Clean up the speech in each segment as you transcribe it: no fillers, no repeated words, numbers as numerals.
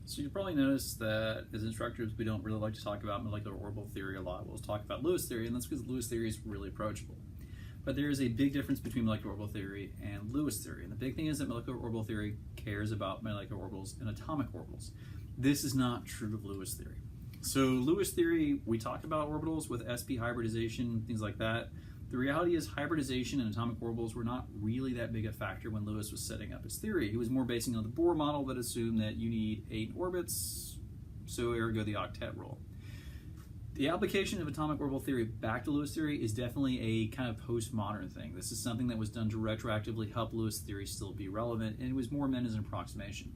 So you probably noticed that as instructors, we don't really like to talk about molecular orbital theory a lot. We'll talk about Lewis theory, and that's because Lewis theory is really approachable. But there is a big difference between molecular orbital theory and Lewis theory. And the big thing is that molecular orbital theory cares about molecular orbitals and atomic orbitals. This is not true of Lewis theory. So Lewis theory, we talk about orbitals with sp hybridization, things like that. The reality is hybridization and atomic orbitals were not really that big a factor when Lewis was setting up his theory. He was more basing on the Bohr model that assumed that you need 8 orbits, so ergo the octet rule. The application of atomic orbital theory back to Lewis theory is definitely a kind of postmodern thing. This is something that was done to retroactively help Lewis theory still be relevant, and it was more meant as an approximation.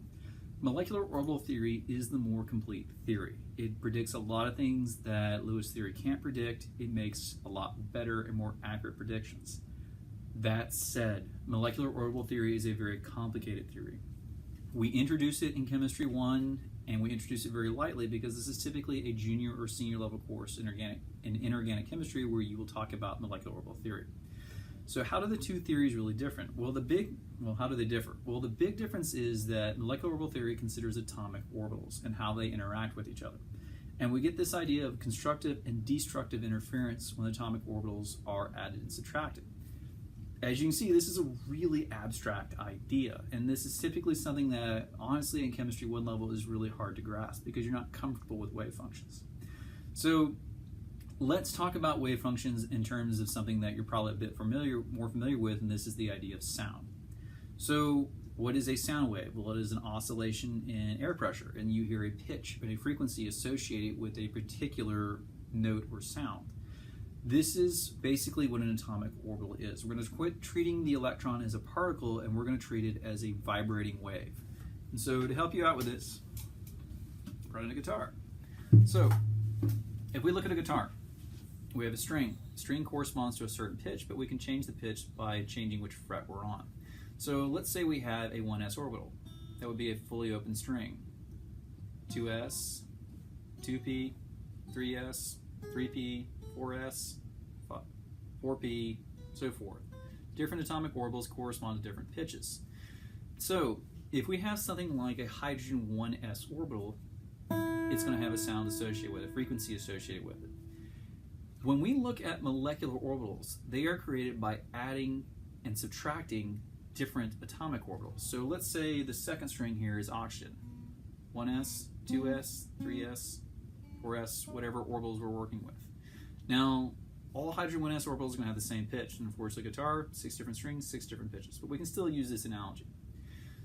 Molecular orbital theory is the more complete theory. It predicts a lot of things that Lewis theory can't predict. It makes a lot better and more accurate predictions. That said, molecular orbital theory is a very complicated theory. We introduce it in Chemistry 1, and we introduce it very lightly because this is typically a junior or senior level course in inorganic chemistry where you will talk about molecular orbital theory. So how do the two theories really differ? How do they differ? Well, the big difference is that molecular orbital theory considers atomic orbitals and how they interact with each other. And we get this idea of constructive and destructive interference when atomic orbitals are added and subtracted. As you can see, this is a really abstract idea, and this is typically something that, honestly, in Chemistry 1 level is really hard to grasp because you're not comfortable with wave functions. So let's talk about wave functions in terms of something that you're probably a bit more familiar with, and this is the idea of sound. So what is a sound wave? Well, it is an oscillation in air pressure, and you hear a pitch and a frequency associated with a particular note or sound. This is basically what an atomic orbital is. We're going to quit treating the electron as a particle, and we're going to treat it as a vibrating wave. And so to help you out with this, run a guitar. So if we look at a guitar, we have a string. String corresponds to a certain pitch, but we can change the pitch by changing which fret we're on. So let's say we have a 1s orbital. That would be a fully open string. 2s, 2p, 3s, 3p, 4s, 4p, so forth. Different atomic orbitals correspond to different pitches. So if we have something like a hydrogen 1s orbital, it's going to have a sound associated with it, a frequency associated with it. When we look at molecular orbitals, they are created by adding and subtracting different atomic orbitals. So let's say the second string here is oxygen. 1s, 2s, 3s, 4s, whatever orbitals we're working with. Now, all hydrogen 1s orbitals are going to have the same pitch. And of course, a guitar, 6 different strings, 6 different pitches. But we can still use this analogy.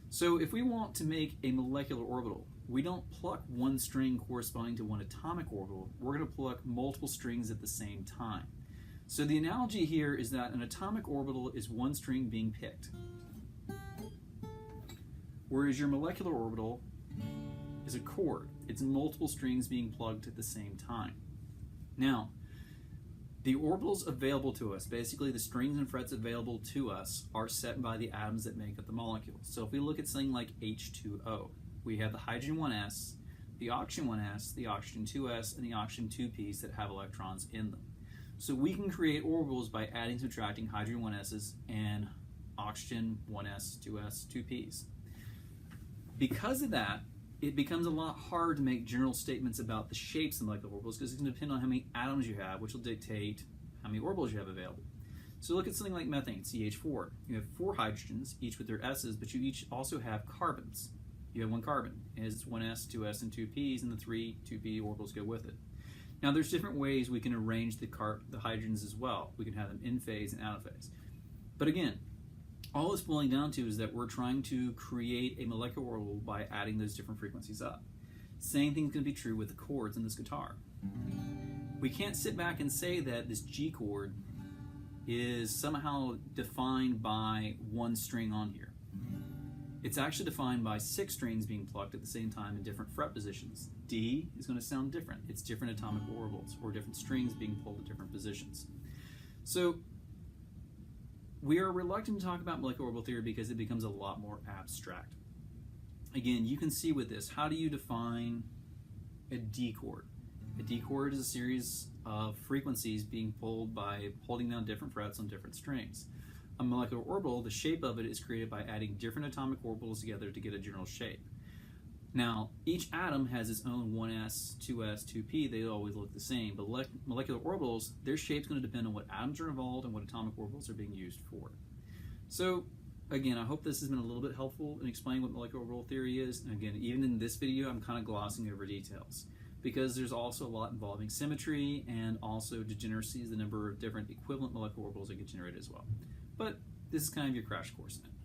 So if we want to make a molecular orbital, we don't pluck one string corresponding to one atomic orbital. We're going to pluck multiple strings at the same time. So the analogy here is that an atomic orbital is one string being picked, whereas your molecular orbital is a chord. It's multiple strings being plugged at the same time. Now, the orbitals available to us, basically the strings and frets available to us, are set by the atoms that make up the molecule. So if we look at something like H2O, we have the hydrogen 1s, the oxygen 1s, the oxygen 2s, and the oxygen 2p's that have electrons in them. So we can create orbitals by adding and subtracting hydrogen 1s's and oxygen 1s, 2s, 2p's. Because of that, it becomes a lot harder to make general statements about the shapes of molecular orbitals because it's going to depend on how many atoms you have, which will dictate how many orbitals you have available. So look at something like methane, CH4. You have 4 hydrogens, each with their s's, but you each also have carbons. You have 1 carbon. It has 1s, 2s, and 2p's, and the 3 2p orbitals go with it. Now there's different ways we can arrange the hydrogens as well. We can have them in phase and out of phase. But again, all it's boiling down to is that we're trying to create a molecular orbital by adding those different frequencies up. Same thing's going to be true with the chords in this guitar. We can't sit back and say that this G chord is somehow defined by one string on here. It's actually defined by 6 strings being plucked at the same time in different fret positions. D is going to sound different. It's different atomic orbitals or different strings being pulled at different positions. So we are reluctant to talk about molecular orbital theory because it becomes a lot more abstract. Again, you can see with this, how do you define a D chord? A D chord is a series of frequencies being pulled by holding down different frets on different strings. A molecular orbital, the shape of it is created by adding different atomic orbitals together to get a general shape. Now, each atom has its own 1s, 2s, 2p. They always look the same. But molecular orbitals, their shape's going to depend on what atoms are involved and what atomic orbitals are being used for. So, again, I hope this has been a little bit helpful in explaining what molecular orbital theory is. And again, even in this video, I'm kind of glossing over details because there's also a lot involving symmetry and also degeneracy is the number of different equivalent molecular orbitals that get generated as well. But this is kind of your crash course in it.